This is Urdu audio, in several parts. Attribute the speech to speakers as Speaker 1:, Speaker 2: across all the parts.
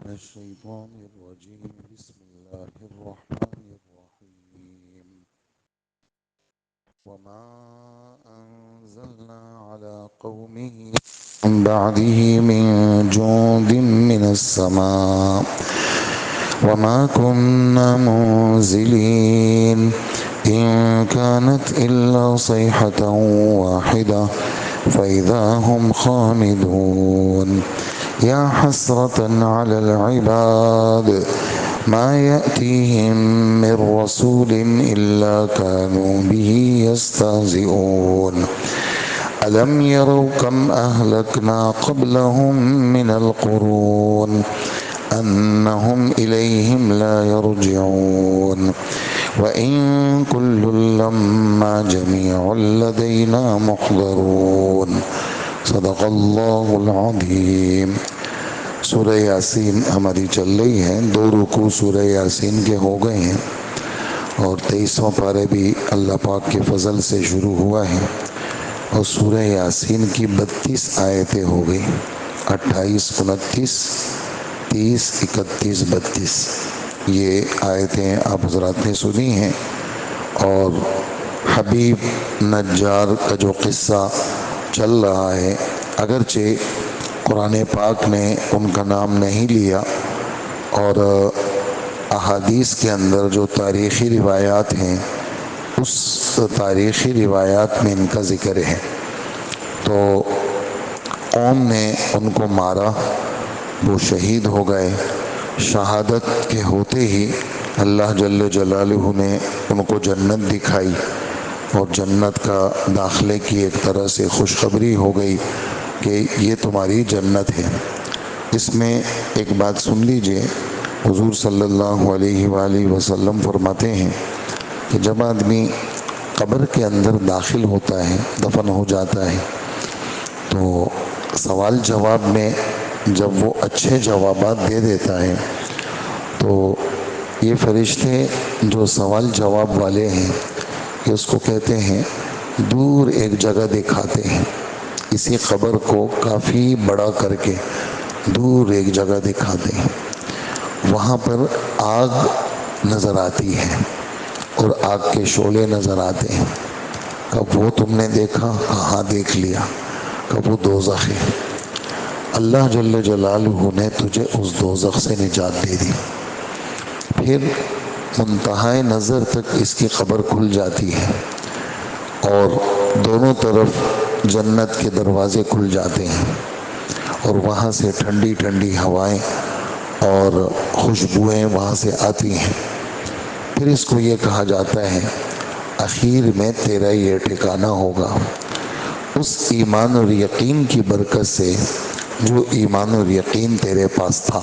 Speaker 1: الشيطان الرجيم بسم الله الرحمن الرحيم وما أنزلنا على قومه من بعده من جند من السماء وما كنا منزلين إن كانت إلا صيحة واحدة فإذا هم خامدون يا حسرة على العباد ما يأتيهم من رسول إلا كانوا به يستهزئون ألم يروا كم أهلكنا قبلهم من القرون أنهم إليهم لا يرجعون وإن كل لما جميع لدينا محضرون صدق اللہ العظیم۔ سورہ یاسین ہماری چل رہی ہے، 2 رکوع سورہ یاسین کے ہو گئے ہیں اور 23واں پارے بھی اللہ پاک کے فضل سے شروع ہوا ہے اور سورہ یاسین کی 32 آیتیں ہو گئی، 28 29 30 31 32 یہ آیتیں آپ حضرات نے سنی ہیں۔ اور حبیب نجار کا جو قصہ چل رہا ہے، اگرچہ قرآن پاک نے ان کا نام نہیں لیا اور احادیث کے اندر جو تاریخی روایات ہیں اس تاریخی روایات میں ان کا ذکر ہے، تو قوم نے ان کو مارا، وہ شہید ہو گئے۔ شہادت کے ہوتے ہی اللہ جل جلالہ نے ان کو جنت دکھائی اور جنت کا داخلے کی ایک طرح سے خوشخبری ہو گئی کہ یہ تمہاری جنت ہے۔ اس میں ایک بات سن لیجئے، حضور صلی اللہ علیہ وآلہ وسلم فرماتے ہیں کہ جب آدمی قبر کے اندر داخل ہوتا ہے، دفن ہو جاتا ہے، تو سوال جواب میں جب وہ اچھے جوابات دے دیتا ہے تو یہ فرشتے جو سوال جواب والے ہیں کہ اس کو کہتے ہیں دور ایک جگہ دکھاتے ہیں، اسی قبر کو کافی بڑا کر کے دور ایک جگہ دکھاتے ہیں، وہاں پر آگ نظر آتی ہے اور آگ کے شعلے نظر آتے ہیں۔ کب وہ تم نے دیکھا؟ کہاں دیکھ لیا؟ کب وہ دوزخ ہے۔ اللہ جل جلالہ نے تجھے اس دوزخ سے نجات دے دی۔ پھر منتہائے نظر تک اس کی قبر کھل جاتی ہے اور دونوں طرف جنت کے دروازے کھل جاتے ہیں اور وہاں سے ٹھنڈی ٹھنڈی ہوائیں اور خوشبوئیں وہاں سے آتی ہیں۔ پھر اس کو یہ کہا جاتا ہے اخیر میں تیرا یہ ٹھکانہ ہوگا، اس ایمان اور یقین کی برکت سے جو ایمان اور یقین تیرے پاس تھا،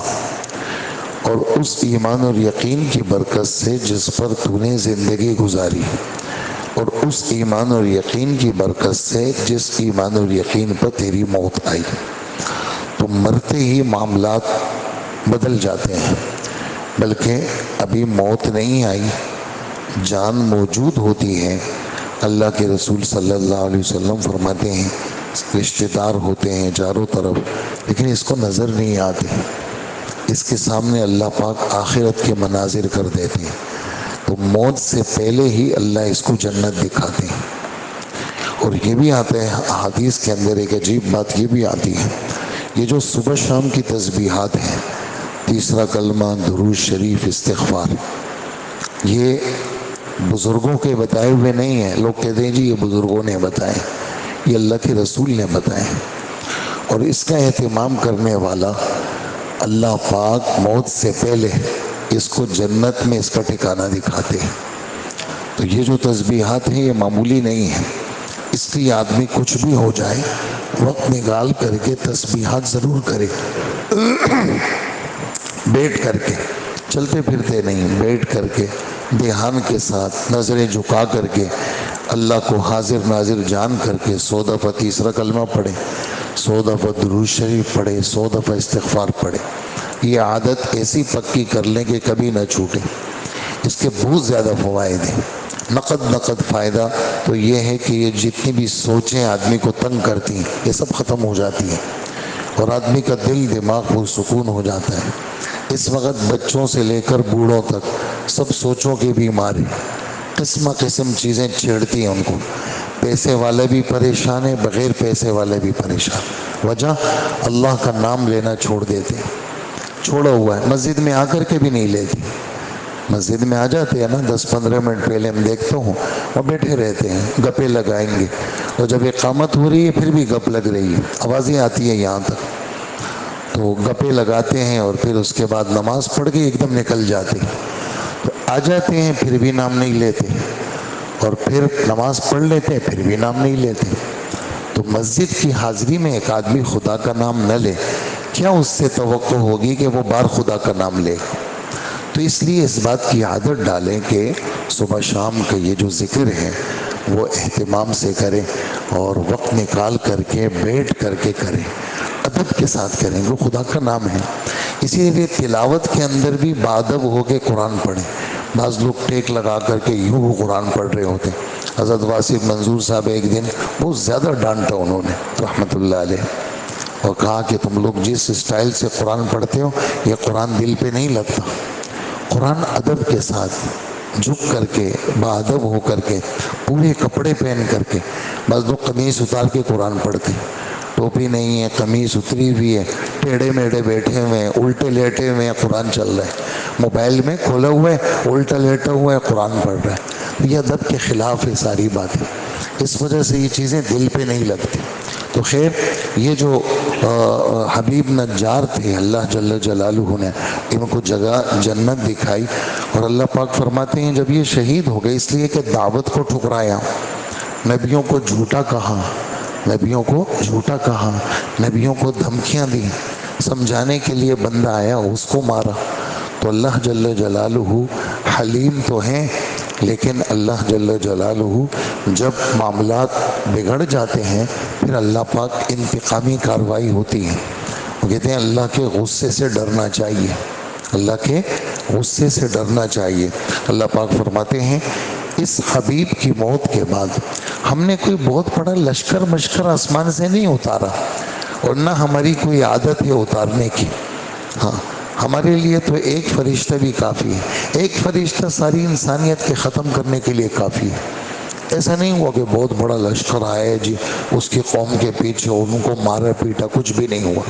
Speaker 1: اور اس ایمان اور یقین کی برکت سے جس پر تو نے زندگی گزاری، اور اس ایمان اور یقین کی برکت سے جس ایمان اور یقین پر تیری موت آئی، تو مرتے ہی معاملات بدل جاتے ہیں۔ بلکہ ابھی موت نہیں آئی، جان موجود ہوتی ہے۔ اللہ کے رسول صلی اللہ علیہ وسلم فرماتے ہیں رشتہ دار ہوتے ہیں چاروں طرف، لیکن اس کو نظر نہیں آتے، اس کے سامنے اللہ پاک آخرت کے مناظر کر دیتے ہیں، تو موت سے پہلے ہی اللہ اس کو جنت دکھاتے ہیں۔ اور یہ بھی آتا ہے حدیث کے اندر، ایک عجیب بات یہ بھی آتی ہے، یہ جو صبح شام کی تسبیحات ہیں، تیسرا کلمہ، درود شریف، استغفار، یہ بزرگوں کے بتائے ہوئے نہیں ہیں۔ لوگ کہتے ہیں جی یہ بزرگوں نے بتائے، یہ اللہ کے رسول نے بتائے، اور اس کا اہتمام کرنے والا اللہ پاک موت سے پہلے اس کو جنت میں اس کا ٹھکانہ دکھاتے ہیں۔ تو یہ جو تسبیحات ہیں یہ معمولی نہیں ہیں، اس لیے آدمی کچھ بھی ہو جائے وقت نکال کر کے تسبیحات ضرور کرے، بیٹھ کر کے، چلتے پھرتے نہیں، بیٹھ کر کے دھیان کے ساتھ نظریں جھکا کر کے اللہ کو حاضر ناظر جان کر کے 100 دفعہ تیسرا کلمہ پڑھے، 100 دفعہ درود شریف پڑھے، 100 دفعہ استغفار پڑھے۔ یہ عادت ایسی پکی کر لیں کہ کبھی نہ چھوٹے۔ اس کے بہت زیادہ فوائد ہیں، نقد فائدہ تو یہ ہے کہ یہ جتنی بھی سوچیں آدمی کو تنگ کرتی ہیں یہ سب ختم ہو جاتی ہیں، اور آدمی کا دل دماغ وہ سکون ہو جاتا ہے۔ اس وقت بچوں سے لے کر بوڑھوں تک سب سوچوں کی بیماری، قسم قسم چیزیں چھیڑتی ہیں ان کو۔ پیسے والے بھی پریشان ہیں، بغیر پیسے والے بھی پریشان۔ وجہ اللہ کا نام لینا چھوڑ دیتے ہیں، چھوڑا ہوا ہے، مسجد میں آ کر کے بھی نہیں لیتے۔ مسجد میں آ جاتے ہیں نا 10-15 منٹ پہلے، ہم دیکھتا ہوں وہ بیٹھے رہتے ہیں، گپے لگائیں گے، اور جب اقامت ہو رہی ہے پھر بھی گپ لگ رہی ہے، آوازیں آتی ہیں یہاں تک، تو گپے لگاتے ہیں اور پھر اس کے بعد نماز پڑھ کے ایک دم نکل جاتے ہیں۔ تو آ جاتے ہیں پھر بھی نام نہیں لیتے، اور پھر نماز پڑھ لیتے ہیں پھر بھی نام نہیں لیتے۔ تو مسجد کی حاضری میں ایک آدمی خدا کا نام نہ لے، کیا اس سے توقع ہوگی کہ وہ بار خدا کا نام لے؟ تو اس لیے اس بات کی عادت ڈالیں کہ صبح شام کا یہ جو ذکر ہے وہ اہتمام سے کریں، اور وقت نکال کر کے بیٹھ کر کے کریں، ادب کے ساتھ کریں، وہ خدا کا نام ہے۔ اسی لیے تلاوت کے اندر بھی بادب ہو کے قرآن پڑھیں۔ بعض لوگ ٹیک لگا کر کے یوں قرآن پڑھ رہے ہوتے ہیں۔ حضرت واصف منظور صاحب ایک دن بہت زیادہ ڈانٹا انہوں نے رحمۃ اللہ علیہ، اور کہا کہ تم لوگ جس اسٹائل سے قرآن پڑھتے ہو یہ قرآن دل پہ نہیں لگتا۔ قرآن ادب کے ساتھ، جھک کر کے، باادب ہو کر کے، پورے کپڑے پہن کر کے۔ بعض لوگ قمیص اتار کے قرآن پڑھتے، ٹوپی نہیں ہے، قمیص اتری ہوئی ہے، ٹیڑھے میڑھے بیٹھے ہوئے ہیں، الٹے لیٹے ہوئے ہیں، قرآن چل رہا ہے، موبائل میں کھولا ہوا ہے، الٹا لیٹا ہوا ہے، قرآن پڑھ رہا ہے۔ یہ ادب کے خلاف ہے ساری باتیں، اس وجہ سے یہ چیزیں دل پہ نہیں لگتی۔ تو خیر، یہ جو حبیب نجار تھے، اللہ جل جلالہ نے ان کو جگہ جنت دکھائی، اور اللہ پاک فرماتے ہیں جب یہ شہید ہو گئے اس لیے کہ دعوت کو ٹھکرایا، نبیوں کو جھوٹا کہا، نبیوں کو جھوٹا کہا، نبیوں کو دھمکیاں دی، سمجھانے کے لیے بندہ آیا اس کو مارا۔ تو اللہ جل جلالہ حلیم تو ہیں، لیکن اللہ جل جلالہ جب معاملات بگڑ جاتے ہیں پھر اللہ پاک انتقامی کارروائی ہوتی ہے۔ وہ کہتے ہیں اللہ کے غصے سے ڈرنا چاہیے، اللہ کے غصے سے ڈرنا چاہیے۔ اللہ پاک فرماتے ہیں اس حبیب کی موت کے بعد ہم نے کوئی بہت بڑا لشکر مشکر آسمان سے نہیں اتارا، اور نہ ہماری کوئی عادت ہے اتارنے کی۔ ہاں، ہمارے لیے تو ایک فرشتہ بھی کافی ہے، ایک فرشتہ ساری انسانیت کے ختم کرنے کے لیے کافی ہے۔ ایسا نہیں ہوا کہ بہت بڑا لشکر آیا جی اس کی قوم کے پیچھے ان کو مارا پیٹا، کچھ بھی نہیں ہوا،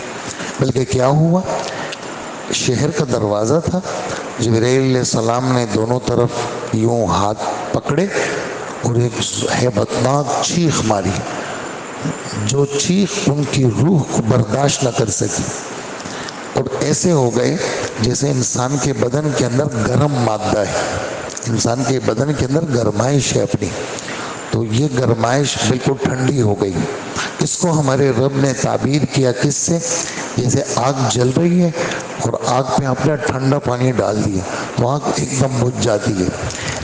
Speaker 1: بلکہ کیا ہوا، شہر کا دروازہ تھا، جبرائیل علیہ السلام نے دونوں طرف یوں ہاتھ پکڑے اور ایک ہیبتناک چیخ ماری، جو چیخ ان کی روح کو برداشت نہ کر سکی، اور ایسے ہو گئے جیسے انسان کے بدن کے اندر گرم مادہ ہے، انسان کے بدن کے اندر گرمائش ہے اپنی، تو یہ گرمائش بالکل ٹھنڈی ہو گئی۔ اس کو ہمارے رب نے تعبیر کیا کس سے، جیسے آگ جل رہی ہے اور آگ پہ آپ نے ٹھنڈا پانی ڈال دیا تو آگ ایک دم بجھ جاتی ہے،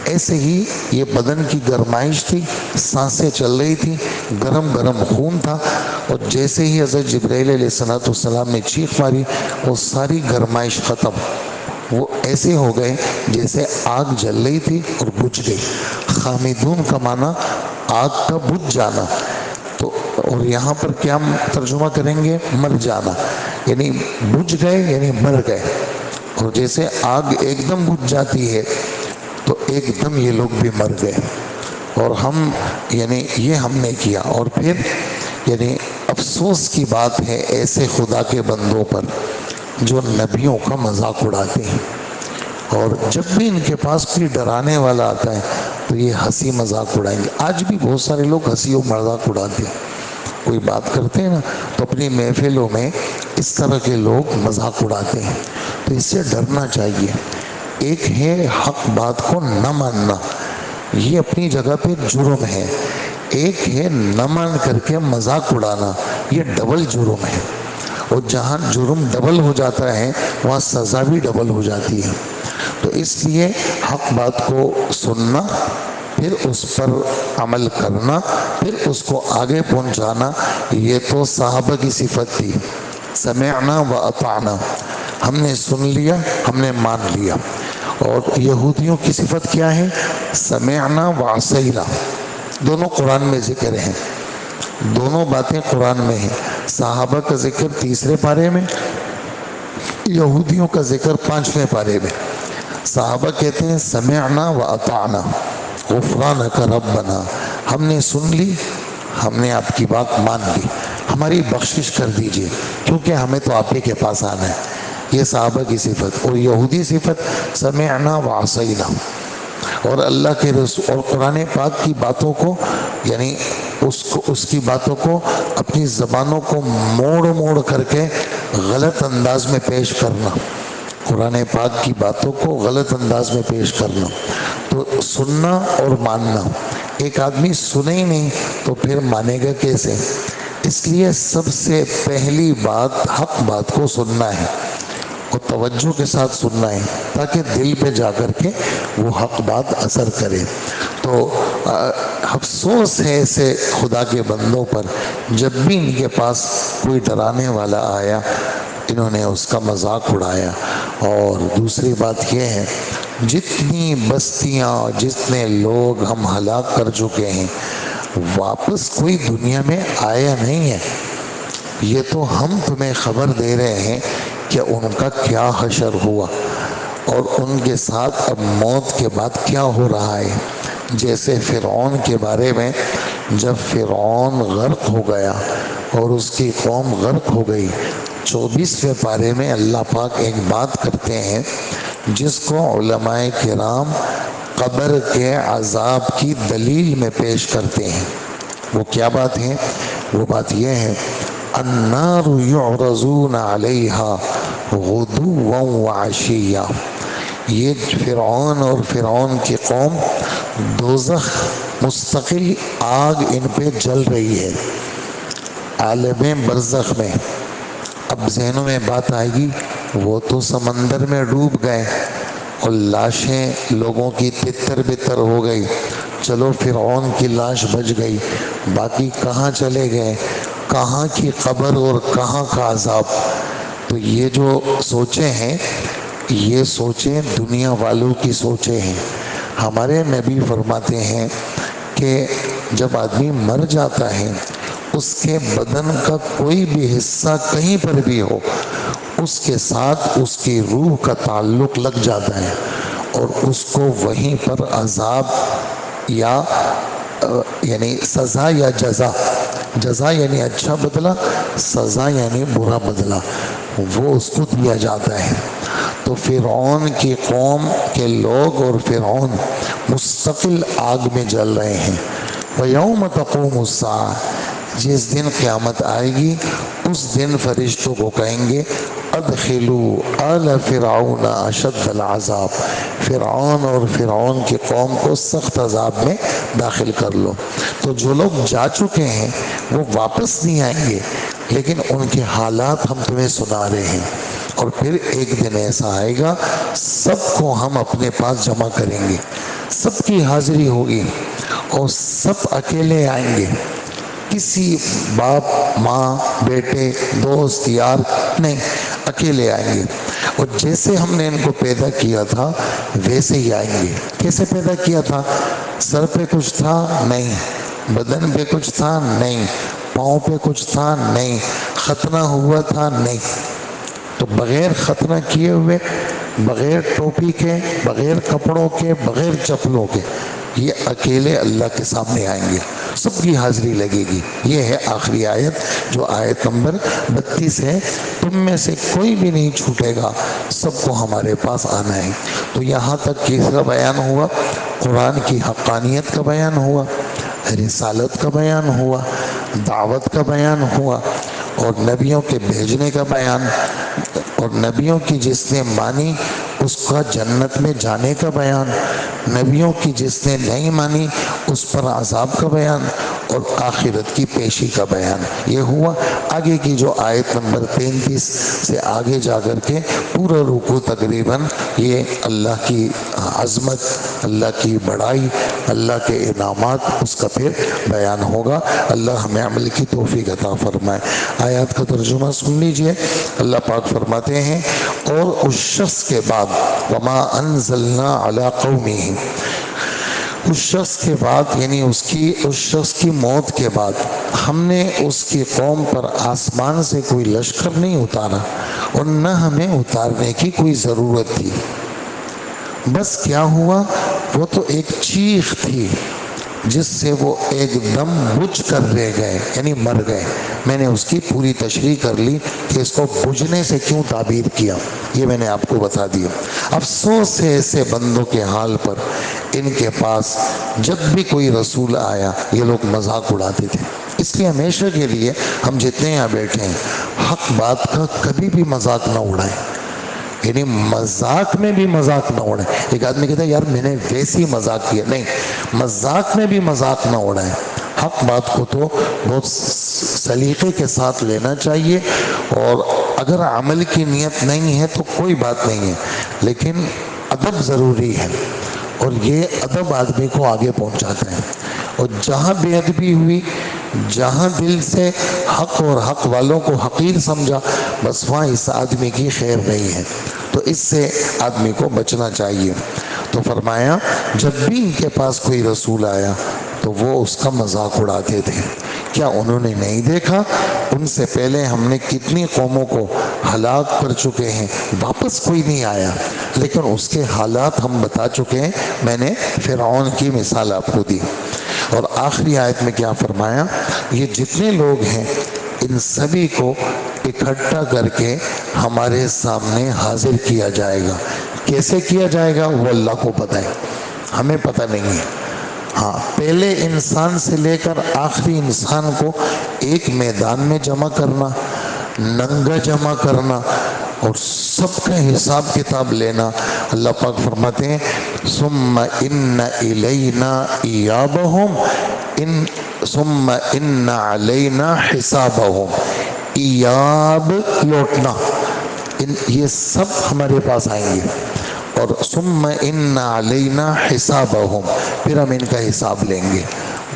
Speaker 1: ایسے ہی یہ بدن کی گرمائش تھی، سانسیں چل رہی تھی، گرم گرم خون تھا، اور جیسے ہی حضرت جبرائیل علیہ السلام نے چیخ ماری وہ ساری گرمائش ختم، وہ ایسے ہو گئے جیسے آگ جل رہی تھی اور بجھ گئی۔ خامدون کا معنی آگ کا بجھ جانا، تو اور یہاں پر کیا ترجمہ کریں گے، مر جانا، یعنی بجھ گئے یعنی مر گئے، اور جیسے آگ ایک دم بجھ جاتی ہے تو ایک دم یہ لوگ بھی مر گئے، اور ہم یعنی یہ ہم نے کیا۔ اور پھر یعنی افسوس کی بات ہے ایسے خدا کے بندوں پر جو نبیوں کا مذاق اڑاتے ہیں، اور جب بھی ان کے پاس کوئی ڈرانے والا آتا ہے تو یہ ہنسی مذاق اڑائیں گے۔ آج بھی بہت سارے لوگ ہنسی و مذاق اڑاتے ہیں، کوئی بات کرتے ہیں نا تو اپنی محفلوں میں اس طرح کے لوگ مذاق اڑاتے ہیں، تو اس سے ڈرنا چاہیے۔ ایک ہے حق بات کو نہ ماننا، یہ اپنی جگہ پہ جرم ہے، ایک ہے نہ مان کر کے مذاق اڑانا، یہ ڈبل جرم ہے، اور جہاں جرم ڈبل ہو جاتا ہے وہاں سزا بھی ڈبل ہو جاتی ہے۔ تو اس لیے حق بات کو سننا، پھر اس پر عمل کرنا، پھر اس کو آگے پہنچانا، یہ تو صحابہ کی صفت تھی، سمعنا و اطعنا، ہم نے سن لیا، ہم نے مان لیا۔ اور یہودیوں کی صفت کیا ہے، سمعنا و عصینا، دونوں قرآن میں ذکر ہیں، دونوں باتیں قرآن میں ہیں، صحابہ کا ذکر 3 پارے میں، یہودیوں کا ذکر 5ویں پارے میں۔ صحابہ کہتے ہیں سمعنا و اطعنا غفرانک ربنا، ہم نے سن لی، ہم نے آپ کی بات مان لی، ہماری بخشش کر دیجئے کیونکہ ہمیں تو آپ ہی کے پاس آنا ہے۔ یہ صحابہ کی صفت۔ اور یہودی صفت سمعنا و عصینا، اور اللہ کے رسول اور قرآن پاک کی باتوں کو، یعنی اس کی باتوں کو اپنی زبانوں کو موڑ موڑ کر کے غلط انداز میں پیش کرنا، قرآن پاک کی باتوں کو غلط انداز میں پیش کرنا۔ تو سننا اور ماننا، ایک آدمی سنے ہی نہیں تو پھر مانے گا کیسے؟ اس لیے سب سے پہلی بات حق بات کو سننا ہے اور توجہ کے ساتھ سننا ہے تاکہ دل پہ جا کر کے وہ حق بات اثر کرے۔ تو افسوس ہے ایسے خدا کے بندوں پر، جب بھی ان کے پاس کوئی ڈرانے والا آیا انہوں نے اس کا مذاق اڑایا۔ اور دوسری بات یہ ہے، جتنی بستیاں جتنے لوگ ہم ہلاک کر چکے ہیں، واپس کوئی دنیا میں آیا نہیں ہے۔ یہ تو ہم تمہیں خبر دے رہے ہیں کہ ان کا کیا حشر ہوا اور ان کے ساتھ اب موت کے بعد کیا ہو رہا ہے۔ جیسے فرعون کے بارے میں، جب فرعون غرق ہو گیا اور اس کی قوم غرق ہو گئی، 24ویں پارے میں اللہ پاک ایک بات کرتے ہیں جس کو علماء کرام قبر کے عذاب کی دلیل میں پیش کرتے ہیں۔ وہ کیا بات ہے؟ وہ بات یہ ہے، النار یعرضون علیہا غدوا وعشیا، یہ فرعون اور فرعون کی قوم، دوزخ مستقل آگ ان پہ جل رہی ہے عالم برزخ میں۔ اب ذہنوں میں بات آئے گی، وہ تو سمندر میں ڈوب گئے اور لاشیں لوگوں کی تتر بتر ہو گئی، چلو فرعون کی لاش بچ گئی، باقی کہاں چلے گئے؟ کہاں کی قبر اور کہاں کا عذاب؟ تو یہ جو سوچیں ہیں، یہ سوچیں دنیا والوں کی سوچیں ہیں۔ ہمارے نبی فرماتے ہیں کہ جب آدمی مر جاتا ہے، اس کے بدن کا کوئی بھی حصہ کہیں پر بھی ہو، اس کے ساتھ اس کی روح کا تعلق لگ جاتا ہے اور اس کو وہیں پر عذاب یا یعنی سزا یا جزا، جزا یعنی اچھا بدلہ، سزا یعنی برا بدلہ، وہ اس کو دیا جاتا ہے۔ تو فرعون کی قوم کے لوگ اور فرعون مستقل آگ میں جل رہے ہیں۔ وَيَوْمَ تَقُومُ السَّاعَةُ، جس دن قیامت آئے گی اس دن فرشتوں کو کہیں گے ادخلوا آل فرعون اشد العذاب، فرعون اور فرعون کی قوم کو سخت عذاب میں داخل کر لو۔ تو جو لوگ جا چکے ہیں وہ واپس نہیں آئیں گے، لیکن ان کے حالات ہم تمہیں سنا رہے ہیں۔ اور پھر ایک دن ایسا آئے گا سب کو ہم اپنے پاس جمع کریں گے، سب کی حاضری ہوگی اور سب اکیلے آئیں گے، کسی باپ ماں بیٹے دوست یار نہیں، اکیلے آئیں گے۔ اور جیسے ہم نے ان کو پیدا کیا تھا ویسے ہی آئیں گے۔ کیسے پیدا کیا تھا؟ سر پہ کچھ تھا؟ نہیں۔ بدن پہ کچھ تھا؟ نہیں۔ پاؤں پہ کچھ تھا؟ نہیں۔ ختنہ ہوا تھا؟ نہیں۔ تو بغیر ختنہ کیے ہوئے، بغیر ٹوپی کے، بغیر کپڑوں کے، بغیر چپلوں کے، یہ اکیلے اللہ کے سامنے آئیں گے، سب کی حاضری لگے گی۔ یہ ہے آخری آیت جو آیت نمبر 32 ہے، تم میں سے کوئی بھی نہیں چھوٹے گا، سب کو ہمارے پاس آنا ہے۔ تو یہاں تک کیسا بیان ہوا؟ قرآن کی حقانیت کا بیان ہوا، رسالت کا بیان ہوا، دعوت کا بیان ہوا، اور نبیوں کے بھیجنے کا بیان، اور نبیوں کی جس نے مانی اس کا جنت میں جانے کا بیان، نبیوں کی جس نے نہیں مانی اس پر عذاب کا بیان، اور آخرت کی پیشی کا بیان۔ یہ ہوا۔ آگے کی جو آیت نمبر 33 سے آگے جا کر کے پورا رکوع تقریباً یہ اللہ کی عظمت، اللہ کی بڑائی، اللہ کے انعامات، اس کا پھر بیان ہوگا۔ اللہ ہمیں عمل کی توفیق عطا فرمائے۔ آیات کا ترجمہ سن لیجئے۔ اللہ پاک فرماتے ہیں اور اس شخص کے بعد وما انزلنا علی قومہ، اس شخص کے بعد یعنی اس شخص کی موت کے بعد ہم نے اس کی قوم پر آسمان سے کوئی لشکر نہیں اتارا اور نہ ہمیں اتارنے کی کوئی ضرورت تھی. بس کیا ہوا، وہ تو ایک چیخ تھی جس سے وہ ایک دم بجھ کر رہ گئے، یعنی مر گئے. میں نے اس کی پوری تشریح کر لی کہ اس کو بجھنے سے کیوں تعبیر کیا، یہ میں نے آپ کو بتا دیا. افسوس ہے ایسے بندوں کے حال پر، ان کے پاس جب بھی کوئی رسول آیا یہ لوگ مذاق اڑاتے تھے. اس لیے ہمیشہ کے لیے ہم جتنے یہاں بیٹھے ہیں حق بات کا کبھی بھی مذاق نہ اڑائیں، یعنی مذاق میں بھی مذاق نہ اڑائیں. ایک آدمی کہتا ہے یار میں نے ویسی مذاق کیا، نہیں، مذاق میں بھی مذاق نہ اڑائیں. حق بات کو تو بہت سلیقے کے ساتھ لینا چاہیے، اور اگر عمل کی نیت نہیں ہے تو کوئی بات نہیں ہے، لیکن ادب ضروری ہے، اور یہ ادب آدمی کو آگے پہنچاتا ہے. اور جہاں بے ادبی ہوئی، جہاں دل سے حق اور حق والوں کو حقیر سمجھا، بس وہاں اس آدمی کی خیر نہیں ہے. تو اس سے آدمی کو بچنا چاہیے. تو فرمایا جب بھی ان کے پاس کوئی رسول آیا تو وہ اس کا مذاق اڑاتے تھے. کیا انہوں نے نہیں دیکھا ان سے پہلے ہم نے کتنی قوموں کو ہلاک کر چکے ہیں، واپس کوئی نہیں آیا، لیکن اس کے حالات ہم بتا چکے ہیں. میں نے فرعون کی مثال آپ کو دی. اور آخری آیت میں کیا فرمایا، یہ جتنے لوگ ہیں ان سبھی کو اکٹھا کر کے ہمارے سامنے حاضر کیا جائے گا. کیسے کیا جائے گا وہ اللہ کو پتہ ہے، ہمیں پتہ نہیں ہے. ہاں، پہلے انسان سے لے کر آخری انسان کو ایک میدان میں جمع کرنا، ننگا جمع کرنا، اور سب کا حساب کتاب لینا. اللہ پاک فرماتے ہیں ثم ان الینا ایابہم ثم ان علینا حسابہم. ایاب لوٹنا، یہ سب ہمارے پاس آئیں گے، اور ثم ان علینا حسابہم، پھر ہم ان کا حساب لیں گے.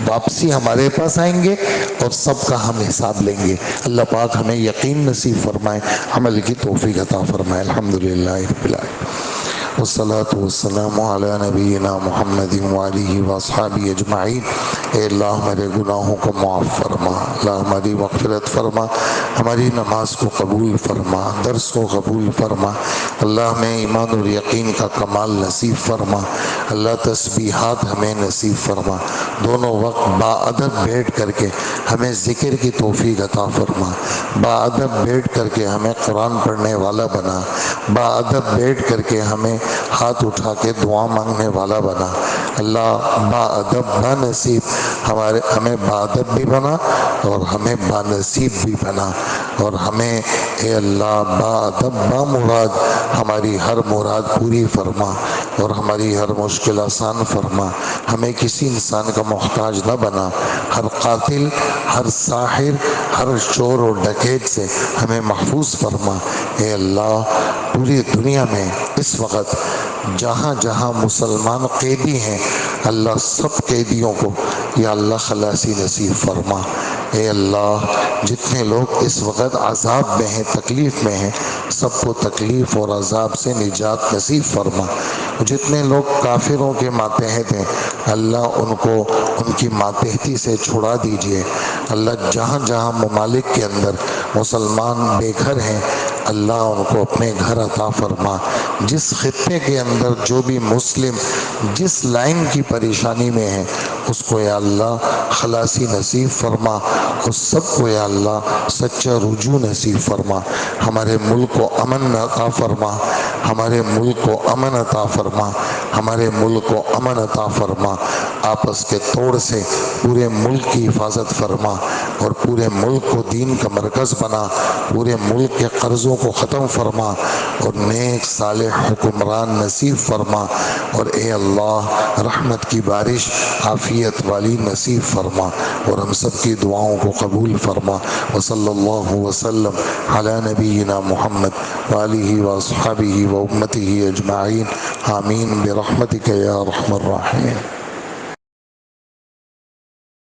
Speaker 1: واپسی ہمارے پاس آئیں گے اور سب کا ہم حساب لیں گے. اللہ پاک ہمیں یقین نصیب فرمائے، عمل کی توفیق عطا فرمائے. الحمدللہ رب العالمین، والصلاة والسلام علی نبینا محمد وآلہ واصحابہ اجمعین. اے اللہ ہمارے گناہوں کو معاف فرما، اللہ ہماری مغفرت فرما، ہماری نماز کو قبول فرما، درس کو قبول فرما. اللہ ہمیں ایمان اور یقین کا کمال نصیب فرما. اللہ تسبیحات ہمیں نصیب فرما. دونوں وقت با ادب بیٹھ کر کے ہمیں ذکر کی توفیق عطا فرما. با ادب بیٹھ کر کے ہمیں قرآن پڑھنے والا بنا. با ادب بیٹھ کر کے ہمیں ہاتھ اٹھا کے دعا مانگنے والا بنا. اللہ با ادب با نصیب ہمیں با ادب بھی بنا اور ہمیں با نصیب بھی بنا. اور ہمیں اے اللہ با ادب با مراد ہماری ہر مراد پوری فرما اور ہماری ہر مشکل آسان فرما. ہمیں کسی انسان کا محتاج نہ بنا. ہر قاتل، ہر ساحر، ہر چور اور ڈکیت سے ہمیں محفوظ فرما. اے اللہ پوری دنیا میں اس وقت جہاں جہاں مسلمان قیدی ہیں، اللہ سب قیدیوں کو یا اللہ خلاصی نصیب فرما. اے اللہ جتنے لوگ اس وقت عذاب میں ہیں، تکلیف میں ہیں، سب کو تکلیف اور عذاب سے نجات نصیب فرما. جتنے لوگ کافروں کے ماتحت ہیں اللہ ان کو ان کی ماتحتی سے چھڑا دیجئے. اللہ جہاں جہاں ممالک کے اندر مسلمان بے گھر ہیں اللہ ان کو اپنے گھر عطا فرما. جس خطے کے اندر جو بھی مسلم جس لائن کی پریشانی میں ہے اس کو یا اللہ خلاصی نصیب فرما، اس سب کو یا اللہ سچا رجوع نصیب فرما. ہمارے ملک کو امن عطا فرما، ہمارے ملک کو امن عطا فرما، ہمارے ملک کو امن عطا فرما. آپس کے توڑ سے پورے ملک کی حفاظت فرما اور پورے ملک کو دین کا مرکز بنا. پورے ملک کے قرضوں کو ختم فرما اور نیک صالح حکمران نصیب فرما. اور اے اللہ رحمت کی بارش عافیت والی نصیب فرما اور ہم سب کی دعاؤں کو قبول فرما. وصلی اللہ وسلم علی نبینا محمد وآلہ واصحابہ وامتہ اجمعین. آمین برحمتک یا ارحم الراحمین.